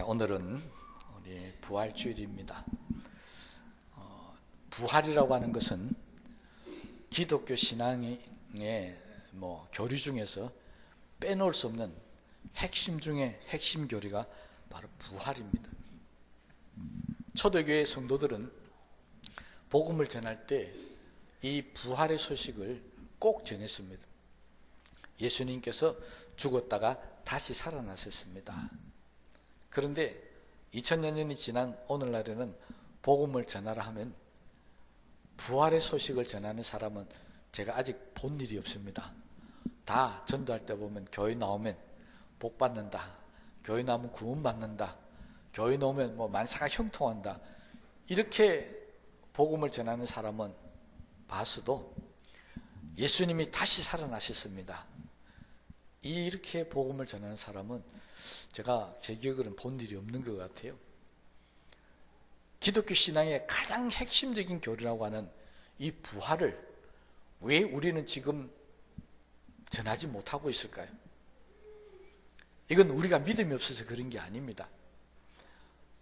오늘은 우리 부활주일입니다. 부활이라고 하는 것은 기독교 신앙의 교리 중에서 빼놓을 수 없는 핵심 중에 핵심 교리가 바로 부활입니다. 초대교회 성도들은 복음을 전할 때 이 부활의 소식을 꼭 전했습니다. 예수님께서 죽었다가 다시 살아나셨습니다. 그런데 2000여 년이 지난 오늘날에는 복음을 전하라 하면 부활의 소식을 전하는 사람은 제가 아직 본 일이 없습니다. 다 전도할 때 보면 교회 나오면 복 받는다, 교회 나오면 구원 받는다, 교회 나오면 만사가 형통한다, 이렇게 복음을 전하는 사람은 봤어도 예수님이 다시 살아나셨습니다, 이렇게 복음을 전하는 사람은 제 기억으로는 본 일이 없는 것 같아요. 기독교 신앙의 가장 핵심적인 교리라고 하는 이 부활을 왜 우리는 지금 전하지 못하고 있을까요? 이건 우리가 믿음이 없어서 그런 게 아닙니다.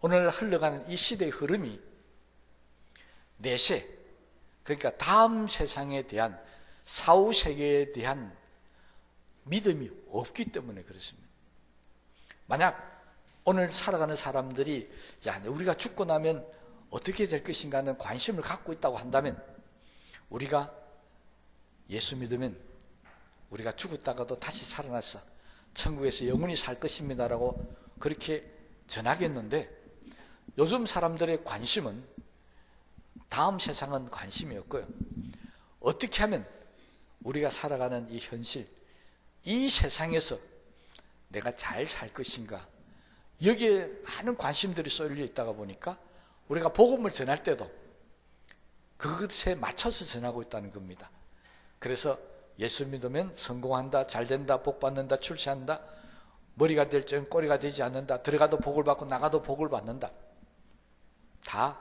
오늘 흘러가는 이 시대의 흐름이 내세, 그러니까 다음 세상에 대한, 사후 세계에 대한 믿음이 없기 때문에 그렇습니다. 만약 오늘 살아가는 사람들이 우리가 죽고 나면 어떻게 될 것인가 하는 관심을 갖고 있다고 한다면, 우리가 예수 믿으면 우리가 죽었다가도 다시 살아나서 천국에서 영원히 살 것입니다라고 그렇게 전하겠는데, 요즘 사람들의 관심은 다음 세상은 관심이 없고요, 어떻게 하면 우리가 살아가는 이 현실, 이 세상에서 내가 잘 살 것인가, 여기에 많은 관심들이 쏠려 있다가 보니까 우리가 복음을 전할 때도 그것에 맞춰서 전하고 있다는 겁니다. 그래서 예수 믿으면 성공한다, 잘된다, 복 받는다, 출세한다, 머리가 될 적은 꼬리가 되지 않는다, 들어가도 복을 받고 나가도 복을 받는다, 다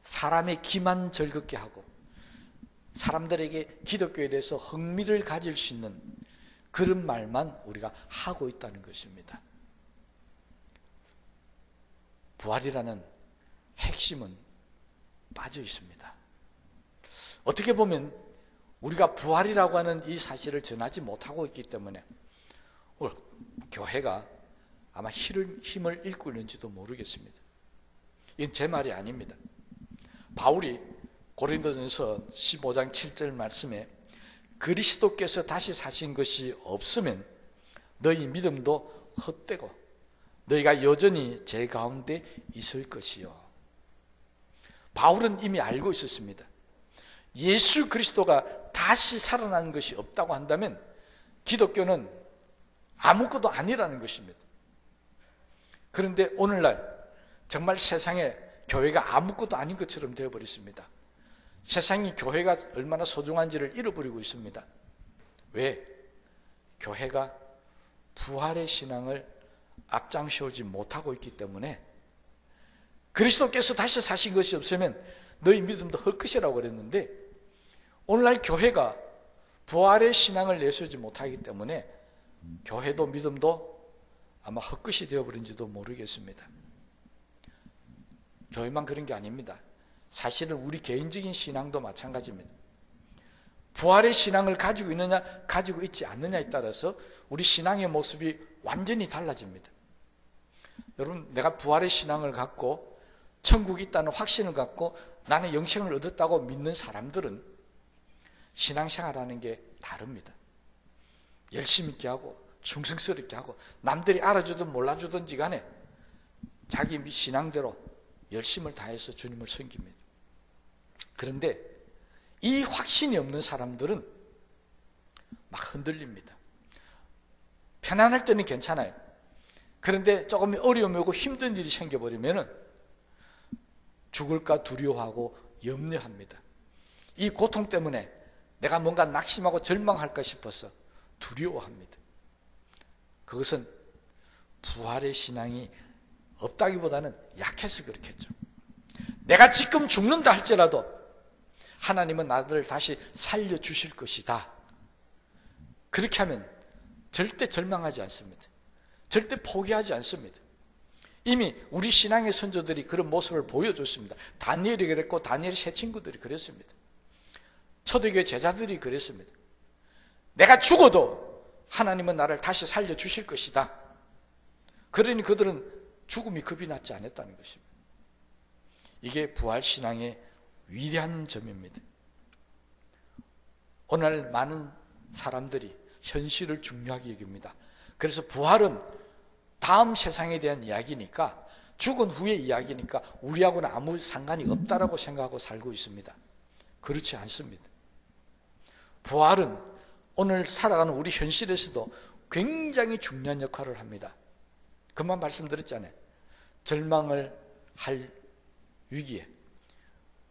사람의 기만 즐겁게 하고 사람들에게 기독교에 대해서 흥미를 가질 수 있는 그런 말만 우리가 하고 있다는 것입니다. 부활이라는 핵심은 빠져 있습니다. 어떻게 보면 우리가 부활이라고 하는 이 사실을 전하지 못하고 있기 때문에 교회가 아마 힘을 잃고 있는지도 모르겠습니다. 이건 제 말이 아닙니다. 바울이 고린도전서 15장 7절 말씀에 그리스도께서 다시 사신 것이 없으면 너희 믿음도 헛되고 너희가 여전히 제 가운데 있을 것이요. 바울은 이미 알고 있었습니다. 예수 그리스도가 다시 살아나는 것이 없다고 한다면 기독교는 아무것도 아니라는 것입니다. 그런데 오늘날 정말 세상에 교회가 아무것도 아닌 것처럼 되어버렸습니다. 세상이 교회가 얼마나 소중한지를 잃어버리고 있습니다. 왜? 교회가 부활의 신앙을 앞장세우지 못하고 있기 때문에. 그리스도께서 다시 사신 것이 없으면 너희 믿음도 헛것이라고 그랬는데, 오늘날 교회가 부활의 신앙을 내세우지 못하기 때문에 교회도 믿음도 아마 헛것이 되어버린지도 모르겠습니다. 교회만 그런 게 아닙니다. 사실은 우리 개인적인 신앙도 마찬가지입니다. 부활의 신앙을 가지고 있느냐 가지고 있지 않느냐에 따라서 우리 신앙의 모습이 완전히 달라집니다. 여러분, 내가 부활의 신앙을 갖고 천국이 있다는 확신을 갖고 나는 영생을 얻었다고 믿는 사람들은 신앙생활하는 게 다릅니다. 열심히 있게 하고 충성스럽게 하고 남들이 알아주든 몰라주든지 간에 자기 신앙대로 열심을 다해서 주님을 섬깁니다. 그런데 이 확신이 없는 사람들은 막 흔들립니다. 편안할 때는 괜찮아요. 그런데 조금 어려움이 오고 힘든 일이 생겨버리면 죽을까 두려워하고 염려합니다. 이 고통 때문에 내가 뭔가 낙심하고 절망할까 싶어서 두려워합니다. 그것은 부활의 신앙이 없다기보다는 약해서 그렇겠죠. 내가 지금 죽는다 할지라도 하나님은 나를 다시 살려주실 것이다. 그렇게 하면 절대 절망하지 않습니다. 절대 포기하지 않습니다. 이미 우리 신앙의 선조들이 그런 모습을 보여줬습니다. 다니엘이 그랬고 다니엘의 세 친구들이 그랬습니다. 초대교회 제자들이 그랬습니다. 내가 죽어도 하나님은 나를 다시 살려주실 것이다. 그러니 그들은 죽음이 겁이 났지 않았다는 것입니다. 이게 부활신앙의 위대한 점입니다. 오늘 많은 사람들이 현실을 중요하게 여깁니다. 그래서 부활은 다음 세상에 대한 이야기니까, 죽은 후의 이야기니까 우리하고는 아무 상관이 없다라고 생각하고 살고 있습니다. 그렇지 않습니다. 부활은 오늘 살아가는 우리 현실에서도 굉장히 중요한 역할을 합니다. 그만 말씀드렸잖아요. 절망을 할 위기에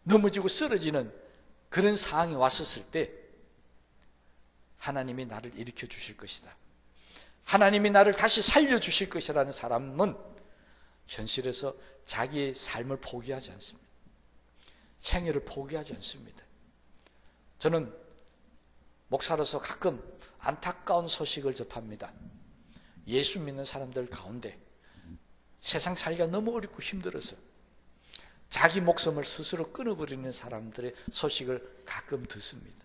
넘어지고 쓰러지는 그런 상황이 왔었을 때 하나님이 나를 일으켜 주실 것이다, 하나님이 나를 다시 살려주실 것이라는 사람은 현실에서 자기의 삶을 포기하지 않습니다. 생애를 포기하지 않습니다. 저는 목사로서 가끔 안타까운 소식을 접합니다. 예수 믿는 사람들 가운데 세상 살기가 너무 어렵고 힘들어서 자기 목숨을 스스로 끊어버리는 사람들의 소식을 가끔 듣습니다.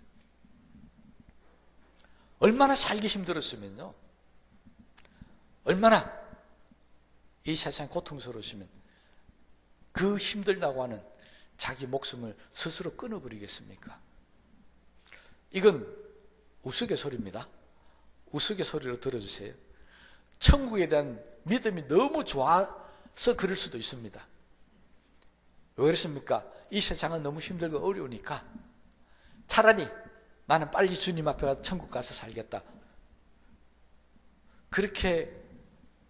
얼마나 살기 힘들었으면요, 얼마나 이 세상이 고통스러우시면 그 힘들다고 하는 자기 목숨을 스스로 끊어버리겠습니까? 이건 우스갯소리입니다. 우스갯소리로 들어주세요. 천국에 대한 믿음이 너무 좋아서 그럴 수도 있습니다. 왜 그렇습니까? 이 세상은 너무 힘들고 어려우니까 차라리 나는 빨리 주님 앞에 가서 천국 가서 살겠다, 그렇게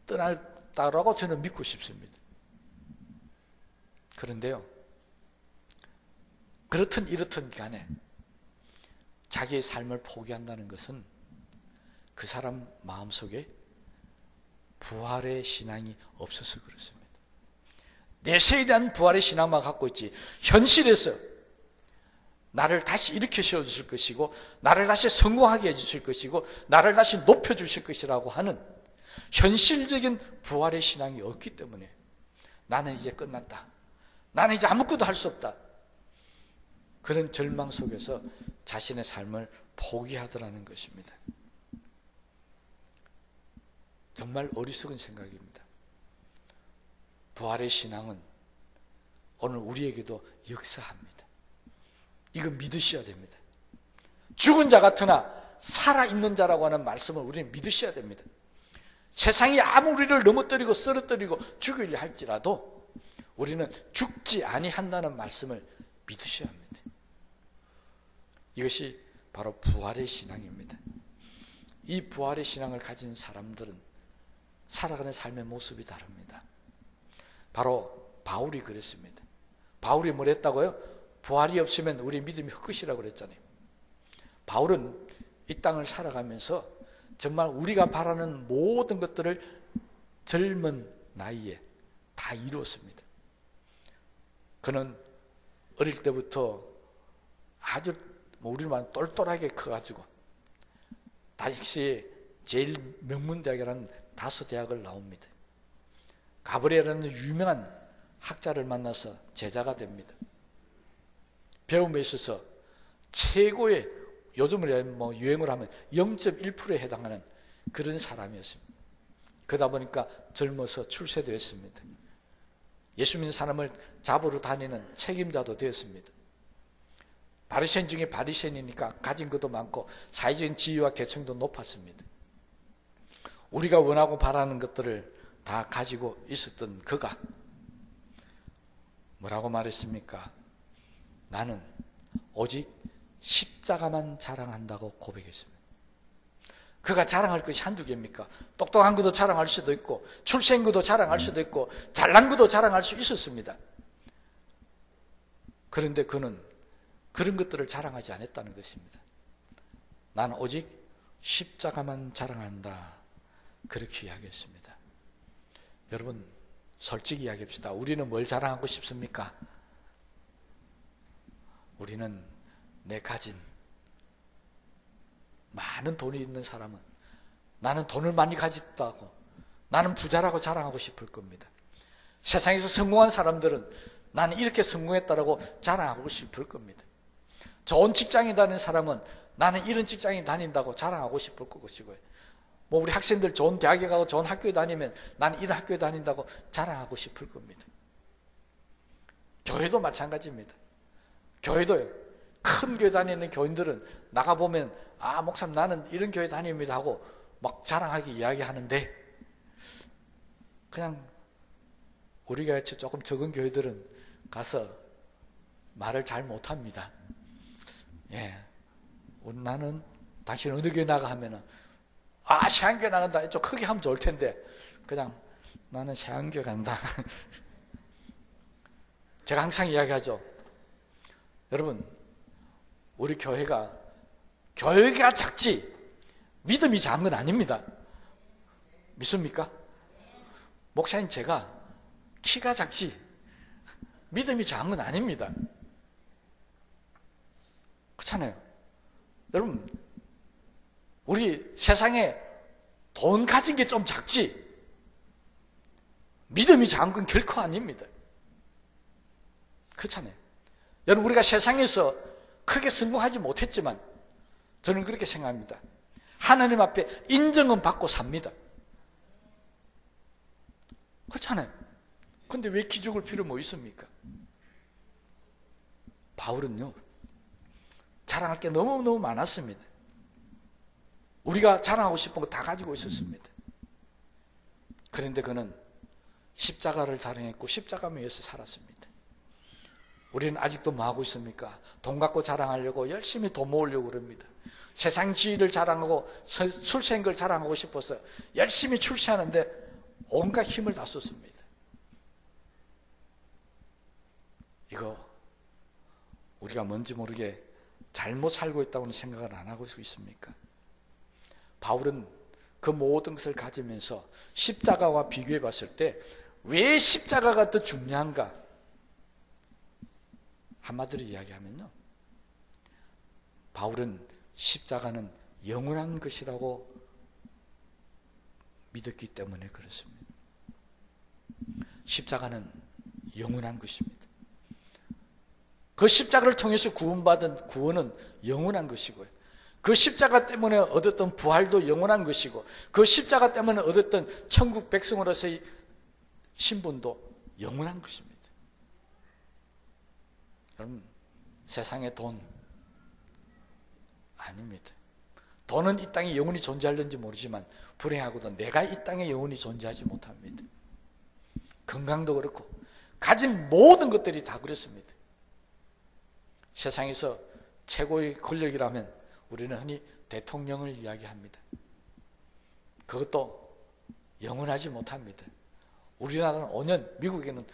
떠났다라고 저는 믿고 싶습니다. 그런데요, 그렇든 이렇든 간에 자기의 삶을 포기한다는 것은 그 사람 마음속에 부활의 신앙이 없어서 그렇습니다. 내세에 대한 부활의 신앙만 갖고 있지, 현실에서 나를 다시 일으켜 세워주실 것이고 나를 다시 성공하게 해주실 것이고 나를 다시 높여주실 것이라고 하는 현실적인 부활의 신앙이 없기 때문에 나는 이제 끝났다, 나는 이제 아무것도 할 수 없다, 그런 절망 속에서 자신의 삶을 포기하더라는 것입니다. 정말 어리석은 생각입니다. 부활의 신앙은 오늘 우리에게도 역사합니다. 이거 믿으셔야 됩니다. 죽은 자 같으나 살아있는 자라고 하는 말씀을 우리는 믿으셔야 됩니다. 세상이 아무 우리를 넘어뜨리고 쓰러뜨리고 죽이려 할지라도 우리는 죽지 아니한다는 말씀을 믿으셔야 합니다. 이것이 바로 부활의 신앙입니다. 이 부활의 신앙을 가진 사람들은 살아가는 삶의 모습이 다릅니다. 바로 바울이 그랬습니다. 바울이 뭘 했다고요? 부활이 없으면 우리 믿음이 헛것이라고 그랬잖아요. 바울은 이 땅을 살아가면서 정말 우리가 바라는 모든 것들을 젊은 나이에 다 이루었습니다. 그는 어릴 때부터 아주 우리만 똘똘하게 커가지고 당시 제일 명문대학이라는 다소 대학을 나옵니다. 가브리엘이라는 유명한 학자를 만나서 제자가 됩니다. 배움에 있어서 최고의, 요즘으로 유행을 하면 0.1%에 해당하는 그런 사람이었습니다. 그러다 보니까 젊어서 출세되었습니다. 예수 믿는 사람을 잡으러 다니는 책임자도 되었습니다. 바리새인 중에 바리새인이니까 가진 것도 많고 사회적인 지위와 계층도 높았습니다. 우리가 원하고 바라는 것들을 다 가지고 있었던 그가 뭐라고 말했습니까? 나는 오직 십자가만 자랑한다고 고백했습니다. 그가 자랑할 것이 한두 개입니까? 똑똑한 것도 자랑할 수도 있고 출세인 것도 자랑할 수도 있고 잘난 것도 자랑할 수 있었습니다. 그런데 그는 그런 것들을 자랑하지 않았다는 것입니다. 나는 오직 십자가만 자랑한다, 그렇게 이야기했습니다. 여러분, 솔직히 이야기합시다. 우리는 뭘 자랑하고 싶습니까? 우리는 내 가진 많은 돈이 있는 사람은 나는 돈을 많이 가졌다고, 나는 부자라고 자랑하고 싶을 겁니다. 세상에서 성공한 사람들은 나는 이렇게 성공했다라고 자랑하고 싶을 겁니다. 좋은 직장에 다니는 사람은 나는 이런 직장에 다닌다고 자랑하고 싶을 것이고요. 뭐 우리 학생들 좋은 대학에 가고 좋은 학교에 다니면 나는 이런 학교에 다닌다고 자랑하고 싶을 겁니다. 교회도 마찬가지입니다. 교회도요. 큰 교회 다니는 교인들은 나가보면 목사님 나는 이런 교회 다닙니다 하고 막 자랑하게 이야기하는데, 그냥 우리가 같이 조금 적은 교회들은 가서 말을 잘 못합니다. 나는 당신 어느 교회 나가 하면은 세안교회 나간다. 좀 크게 하면 좋을 텐데 그냥 나는 세안교회 간다. 제가 항상 이야기하죠. 여러분, 우리 교회가 작지 믿음이 작은 건 아닙니다. 믿습니까? 목사님, 제가 키가 작지 믿음이 작은 건 아닙니다. 그렇잖아요. 여러분, 우리 세상에 돈 가진 게 좀 작지 믿음이 작은 건 결코 아닙니다. 그렇잖아요. 여러분, 우리가 세상에서 크게 성공하지 못했지만 저는 그렇게 생각합니다. 하나님 앞에 인정은 받고 삽니다. 그렇잖아요. 근데 왜 기죽을 필요 뭐 있습니까? 바울은요, 자랑할 게 너무너무 많았습니다. 우리가 자랑하고 싶은 거 다 가지고 있었습니다. 그런데 그는 십자가를 자랑했고 십자가를 위해서 살았습니다. 우리는 아직도 뭐 하고 있습니까? 돈 갖고 자랑하려고 열심히 돈 모으려고 그럽니다. 세상 지위를 자랑하고 출세한 걸 자랑하고 싶어서 열심히 출세하는데 온갖 힘을 다 썼습니다. 이거 우리가 뭔지 모르게 잘못 살고 있다고는 생각을 안 하고 있습니까? 바울은 그 모든 것을 가지면서 십자가와 비교해 봤을 때 왜 십자가가 더 중요한가? 한마디로 이야기하면요, 바울은 십자가는 영원한 것이라고 믿었기 때문에 그렇습니다. 십자가는 영원한 것입니다. 그 십자가를 통해서 구원받은 구원은 영원한 것이고요, 그 십자가 때문에 얻었던 부활도 영원한 것이고, 그 십자가 때문에 얻었던 천국 백성으로서의 신분도 영원한 것입니다. 여러분, 세상의 돈 아닙니다. 돈은 이 땅에 영원히 존재할는지 모르지만 불행하고도 내가 이 땅에 영원히 존재하지 못합니다. 건강도 그렇고 가진 모든 것들이 다 그렇습니다. 세상에서 최고의 권력이라면 우리는 흔히 대통령을 이야기합니다. 그것도 영원하지 못합니다. 우리나라는 5년, 미국에는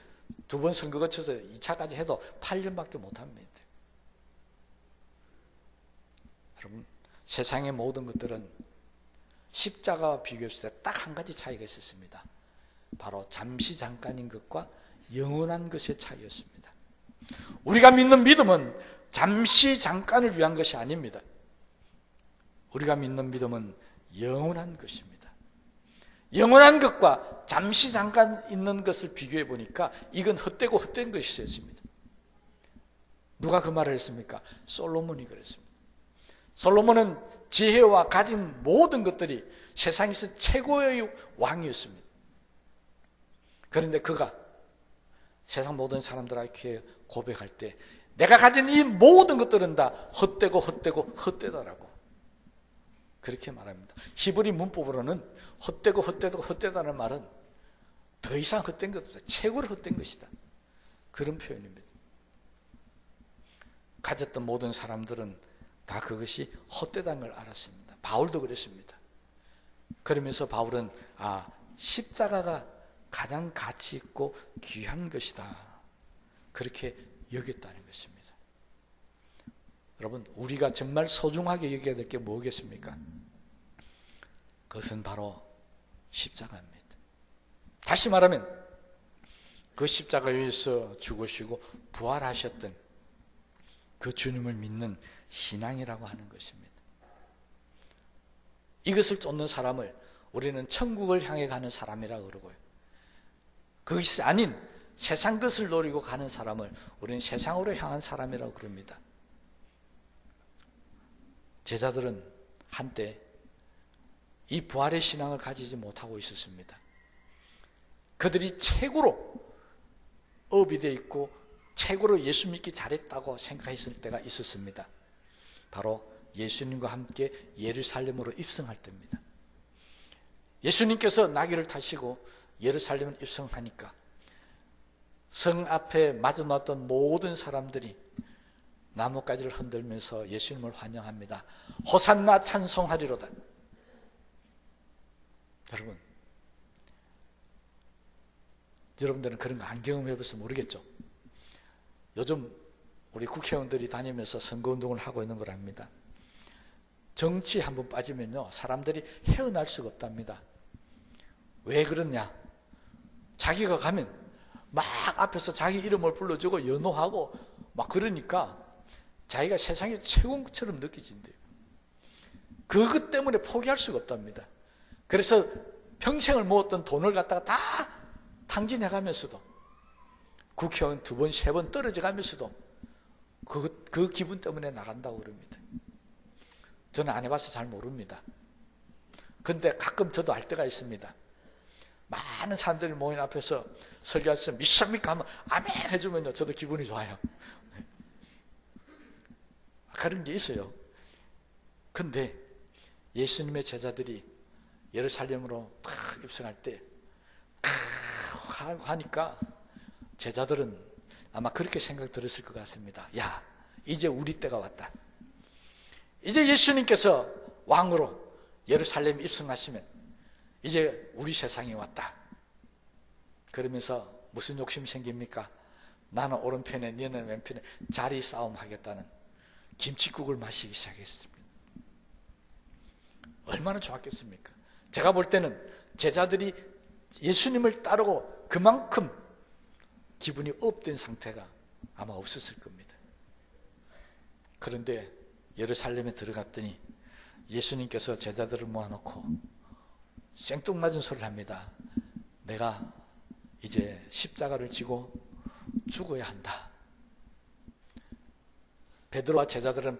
2번 선거 거쳐서 2차까지 해도 8년밖에 못합니다. 여러분, 세상의 모든 것들은 십자가와 비교했을 때 딱 한 가지 차이가 있었습니다. 바로 잠시 잠깐인 것과 영원한 것의 차이였습니다. 우리가 믿는 믿음은 잠시 잠깐을 위한 것이 아닙니다. 우리가 믿는 믿음은 영원한 것입니다. 영원한 것과 잠시 잠깐 있는 것을 비교해 보니까 이건 헛되고 헛된 것이었습니다. 누가 그 말을 했습니까? 솔로몬이 그랬습니다. 솔로몬은 지혜와 가진 모든 것들이 세상에서 최고의 왕이었습니다. 그런데 그가 세상 모든 사람들에게 고백할 때 내가 가진 이 모든 것들은 다 헛되고 헛되고 헛되다라고 그렇게 말합니다. 히브리 문법으로는 헛되고 헛되고 헛되다는 말은 더 이상 헛된 것 없다, 최고로 헛된 것이다, 그런 표현입니다. 가졌던 모든 사람들은 다 그것이 헛되다는 걸 알았습니다. 바울도 그랬습니다. 그러면서 바울은 십자가가 가장 가치 있고 귀한 것이다, 그렇게 여겼다는 것입니다. 여러분, 우리가 정말 소중하게 여겨야 될 게 뭐겠습니까? 그것은 바로 십자가입니다. 다시 말하면 그 십자가 위에서 죽으시고 부활하셨던 그 주님을 믿는 신앙이라고 하는 것입니다. 이것을 쫓는 사람을 우리는 천국을 향해 가는 사람이라고 그러고요, 그것이 아닌 세상 것을 노리고 가는 사람을 우리는 세상으로 향한 사람이라고 그럽니다. 제자들은 한때 이 부활의 신앙을 가지지 못하고 있었습니다. 그들이 최고로 업이 되어 있고 최고로 예수 믿기 잘했다고 생각했을 때가 있었습니다. 바로 예수님과 함께 예루살렘으로 입성할 때입니다. 예수님께서 나귀를 타시고 예루살렘을 입성하니까 성 앞에 마주 놨던 모든 사람들이 나뭇가지를 흔들면서 예수님을 환영합니다. 호산나 찬송하리로다. 여러분들은 그런 거 안 경험해봐서 모르겠죠? 요즘 우리 국회의원들이 다니면서 선거운동을 하고 있는 걸 압니다. 정치 한번 빠지면요, 사람들이 헤어날 수가 없답니다. 왜 그러냐? 자기가 가면 막 앞에서 자기 이름을 불러주고 연호하고 막 그러니까 자기가 세상의 최고인 것처럼 느껴진대요. 그것 때문에 포기할 수가 없답니다. 그래서 평생을 모았던 돈을 갖다가 다 탕진해 가면서도 국회의원 2번, 3번 떨어져 가면서도 그 기분 때문에 나간다고 그럽니다. 저는 안 해봐서 잘 모릅니다. 근데 가끔 저도 알 때가 있습니다. 많은 사람들이 모인 앞에서 설교하셔서 믿습니까? 하면 아멘 해주면요, 저도 기분이 좋아요. 그런 게 있어요. 근데 예수님의 제자들이 예루살렘으로 탁 입성할 때 하니까 제자들은 아마 그렇게 생각 들었을 것 같습니다. 야, 이제 우리 때가 왔다. 이제 예수님께서 왕으로 예루살렘 입성하시면 이제 우리 세상이 왔다. 그러면서 무슨 욕심이 생깁니까? 나는 오른편에 너는 왼편에 자리 싸움 하겠다는 김칫국을 마시기 시작했습니다. 얼마나 좋았겠습니까? 제가 볼 때는 제자들이 예수님을 따르고 그만큼 기분이 업된 상태가 아마 없었을 겁니다. 그런데 예루살렘에 들어갔더니 예수님께서 제자들을 모아놓고 생뚱맞은 소리를 합니다. 내가 이제 십자가를 지고 죽어야 한다. 베드로와 제자들은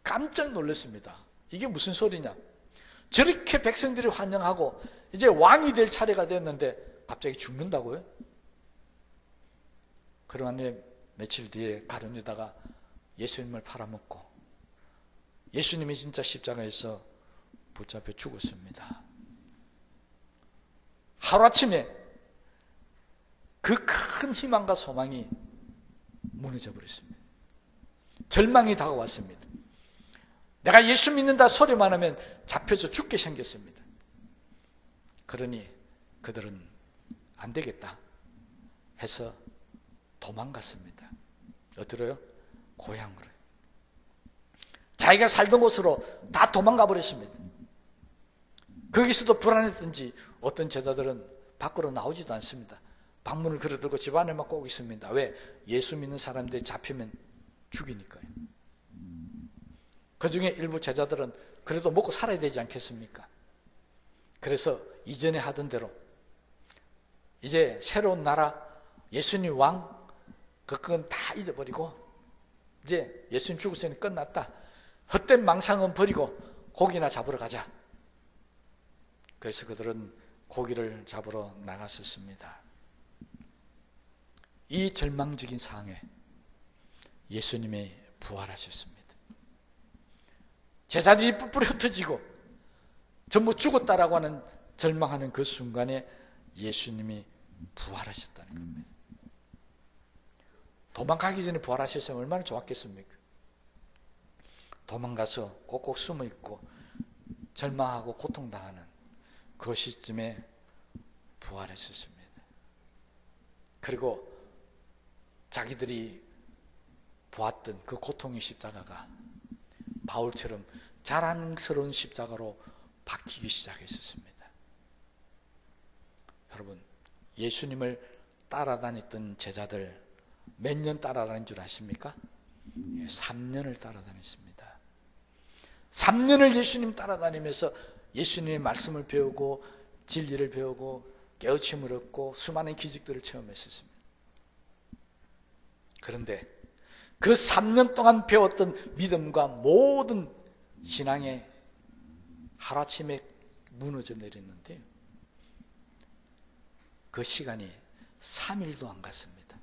깜짝 놀랐습니다. 이게 무슨 소리냐? 저렇게 백성들이 환영하고 이제 왕이 될 차례가 됐는데 갑자기 죽는다고요? 그러한 며칠 뒤에 가룟 유다가 예수님을 팔아먹고 예수님이 진짜 십자가에서 붙잡혀 죽었습니다. 하루아침에 그 큰 희망과 소망이 무너져 버렸습니다. 절망이 다가왔습니다. 내가 예수 믿는다 소리만 하면 잡혀서 죽게 생겼습니다. 그러니 그들은 안 되겠다 해서 도망갔습니다. 어디로요? 고향으로. 자기가 살던 곳으로 다 도망가 버렸습니다. 거기서도 불안했던지 어떤 제자들은 밖으로 나오지도 않습니다. 방문을 걸어들고 집 안에만 꼭 있습니다. 왜? 예수 믿는 사람들이 잡히면 죽이니까요. 그 중에 일부 제자들은 그래도 먹고 살아야 되지 않겠습니까? 그래서 이전에 하던 대로 이제 새로운 나라 예수님 왕 그건 다 잊어버리고 이제 예수님 죽었으니 끝났다. 헛된 망상은 버리고 고기나 잡으러 가자. 그래서 그들은 고기를 잡으러 나갔었습니다. 이 절망적인 상황에 예수님이 부활하셨습니다. 제자들이 뿔뿔이 흩어지고 전부 죽었다라고 하는 절망하는 그 순간에 예수님이 부활하셨다는 겁니다. 도망가기 전에 부활하셨으면 얼마나 좋았겠습니까? 도망가서 꼭꼭 숨어 있고 절망하고 고통당하는 그 시점에 부활했었습니다. 그리고 자기들이 보았던 그 고통의 십자가가 바울처럼 자랑스러운 십자가로 바뀌기 시작했었습니다. 여러분, 예수님을 따라다녔던 제자들 몇 년 따라다닌 줄 아십니까? 3년을 따라다녔습니다. 3년을 예수님 따라다니면서 예수님의 말씀을 배우고 진리를 배우고 깨우침을 얻고 수많은 기적들을 체험했었습니다. 그런데 그 3년 동안 배웠던 믿음과 모든 신앙의 하루아침에 무너져 내렸는데요, 그 시간이 3일도 안 갔습니다.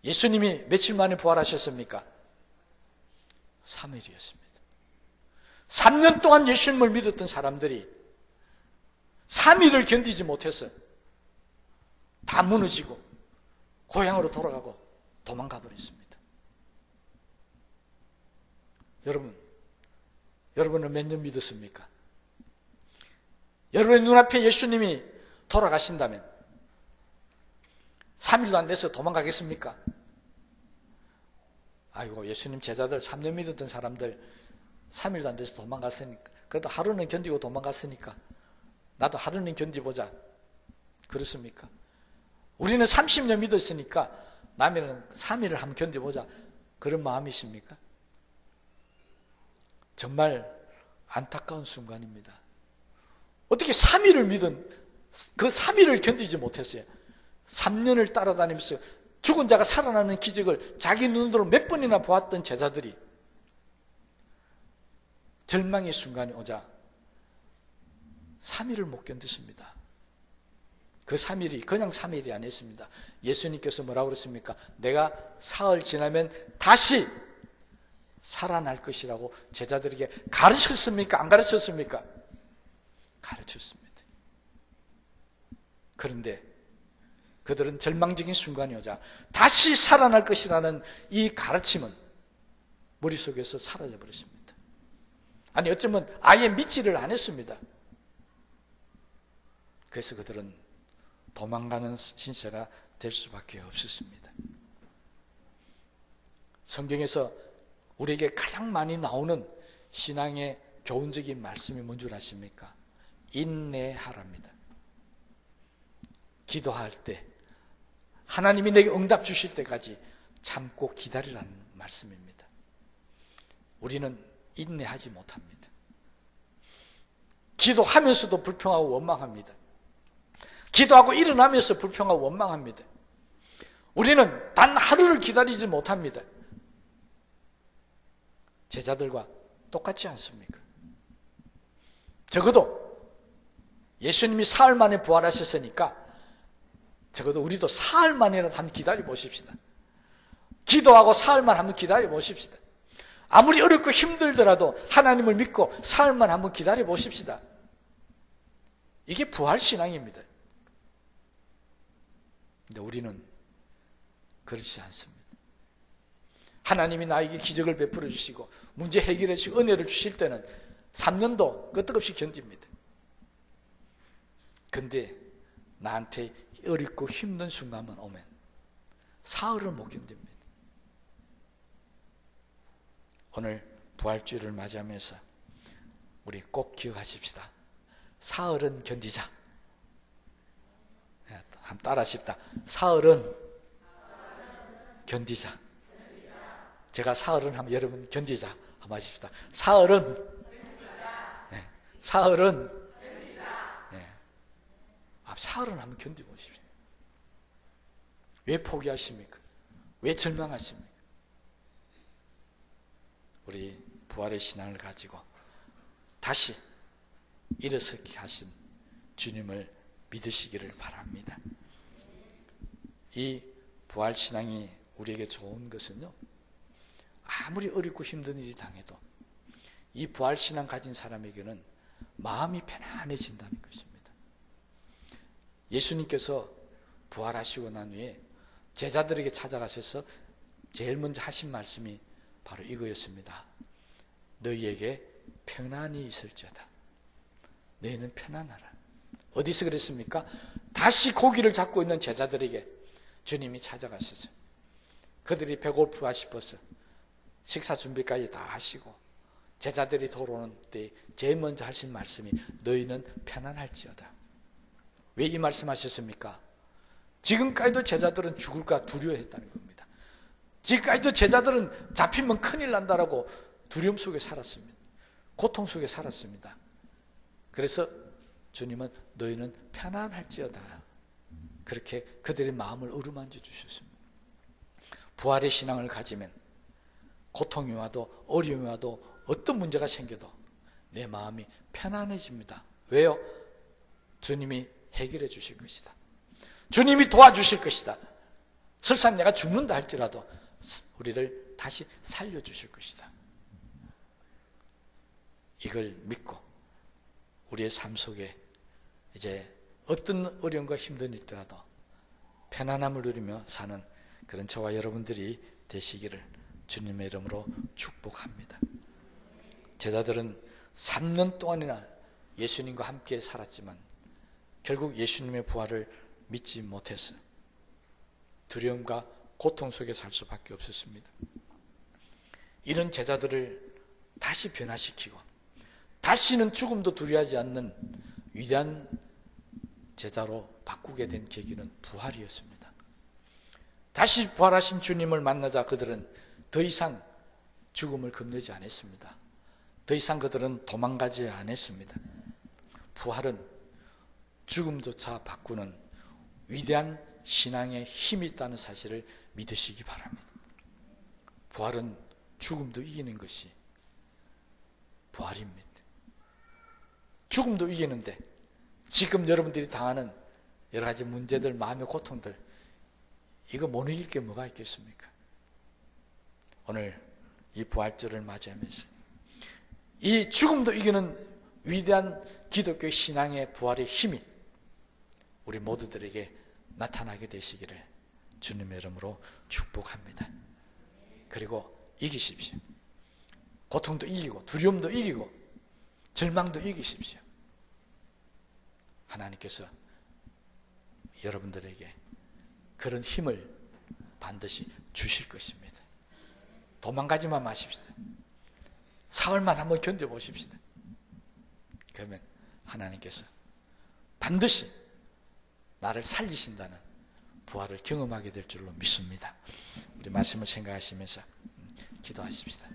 예수님이 며칠 만에 부활하셨습니까? 3일이었습니다. 3년 동안 예수님을 믿었던 사람들이 3일을 견디지 못해서 다 무너지고 고향으로 돌아가고 도망가 버렸습니다. 여러분은 몇 년 믿었습니까? 여러분의 눈앞에 예수님이 돌아가신다면 3일도 안 돼서 도망가겠습니까? 아이고, 예수님 제자들 3년 믿었던 사람들 3일도 안 돼서 도망갔으니까, 그래도 하루는 견디고 도망갔으니까 나도 하루는 견디보자, 그렇습니까? 우리는 30년 믿었으니까 남에는 3일을 한번 견디보자, 그런 마음이십니까? 정말 안타까운 순간입니다. 어떻게 3일을 믿은 그 3일을 견디지 못했어요. 3년을 따라다니면서 죽은 자가 살아나는 기적을 자기 눈으로 몇 번이나 보았던 제자들이 절망의 순간이 오자 3일을 못 견뎠습니다. 그 3일이 그냥 3일이 아니었습니다. 예수님께서 뭐라고 그랬습니까? 내가 사흘 지나면 다시 살아날 것이라고 제자들에게 가르쳤습니까? 안 가르쳤습니까? 가르쳤습니다. 그런데 그들은 절망적인 순간이 오자 다시 살아날 것이라는 이 가르침은 머릿속에서 사라져 버렸습니다. 아니, 어쩌면 아예 믿지를 않았습니다. 그래서 그들은 도망가는 신세가 될 수밖에 없었습니다. 성경에서 우리에게 가장 많이 나오는 신앙의 교훈적인 말씀이 뭔 줄 아십니까? 인내하랍니다. 기도할 때 하나님이 내게 응답 주실 때까지 참고 기다리라는 말씀입니다. 우리는 인내하지 못합니다. 기도하면서도 불평하고 원망합니다. 기도하고 일어나면서 불평하고 원망합니다. 우리는 단 하루를 기다리지 못합니다. 제자들과 똑같지 않습니까? 적어도 예수님이 사흘 만에 부활하셨으니까 적어도 우리도 사흘 만이라도 한번 기다려 보십시다. 기도하고 사흘만 한번 기다려 보십시다. 아무리 어렵고 힘들더라도 하나님을 믿고 사흘만 한번 기다려 보십시다. 이게 부활신앙입니다. 근데 우리는 그렇지 않습니다. 하나님이 나에게 기적을 베풀어 주시고 문제 해결해 주시고 은혜를 주실 때는 3년도 끄떡없이 견딥니다. 근데 나한테 어렵고 힘든 순간만 오면 사흘을 못 견딥니다. 오늘 부활주일을 맞이하면서 우리 꼭 기억하십시다. 사흘은 견디자. 한번 따라하십시다. 사흘은 견디자. 제가 사흘은 하면 여러분 견디자 한번 하십시다. 사흘은 네. 사흘은 네. 사흘은 한번 견디보십시오. 왜 포기하십니까? 왜 절망하십니까? 우리 부활의 신앙을 가지고 다시 일어서게 하신 주님을 믿으시기를 바랍니다. 이 부활신앙이 우리에게 좋은 것은요, 아무리 어렵고 힘든 일이 당해도 이 부활신앙 가진 사람에게는 마음이 편안해진다는 것입니다. 예수님께서 부활하시고 난 후에 제자들에게 찾아가셔서 제일 먼저 하신 말씀이 바로 이거였습니다. 너희에게 평안이 있을지어다. 너희는 편안하라. 어디서 그랬습니까? 다시 고기를 잡고 있는 제자들에게 주님이 찾아가셔서 그들이 배고프고 싶어서 식사 준비까지 다 하시고 제자들이 돌아오는 때 제일 먼저 하신 말씀이 너희는 편안할지어다. 왜 이 말씀하셨습니까? 지금까지도 제자들은 죽을까 두려워했다는 겁니다. 지금까지도 제자들은 잡히면 큰일 난다라고 두려움 속에 살았습니다. 고통 속에 살았습니다. 그래서 주님은 너희는 편안할지어다. 그렇게 그들의 마음을 어루만져 주셨습니다. 부활의 신앙을 가지면 고통이 와도 어려움이 와도 어떤 문제가 생겨도 내 마음이 편안해집니다. 왜요? 주님이 해결해 주실 것이다. 주님이 도와주실 것이다. 설사 내가 죽는다 할지라도 우리를 다시 살려주실 것이다. 이걸 믿고 우리의 삶 속에 이제 어떤 어려움과 힘든 일더라도 편안함을 누리며 사는 그런 저와 여러분들이 되시기를 주님의 이름으로 축복합니다. 제자들은 3년 동안이나 예수님과 함께 살았지만 결국 예수님의 부활을 믿지 못해서 두려움과 고통 속에 살 수밖에 없었습니다. 이런 제자들을 다시 변화시키고 다시는 죽음도 두려워하지 않는 위대한 제자로 바꾸게 된 계기는 부활이었습니다. 다시 부활하신 주님을 만나자 그들은 더 이상 죽음을 겁내지 않았습니다. 더 이상 그들은 도망가지 않았습니다. 부활은 죽음조차 바꾸는 위대한 신앙의 힘이 있다는 사실을 믿으시기 바랍니다. 부활은 죽음도 이기는 것이 부활입니다. 죽음도 이기는데 지금 여러분들이 당하는 여러 가지 문제들, 마음의 고통들, 이거 못 이길 게 뭐가 있겠습니까? 오늘 이 부활절을 맞이하면서 이 죽음도 이기는 위대한 기독교 신앙의 부활의 힘이 우리 모두들에게 나타나게 되시기를 주님의 이름으로 축복합니다. 그리고 이기십시오. 고통도 이기고 두려움도 이기고 절망도 이기십시오. 하나님께서 여러분들에게 그런 힘을 반드시 주실 것입니다. 도망가지만 마십시다. 사흘만 한번 견뎌보십시다. 그러면 하나님께서 반드시 나를 살리신다는 부활을 경험하게 될 줄로 믿습니다. 우리 말씀을 생각하시면서 기도하십시다.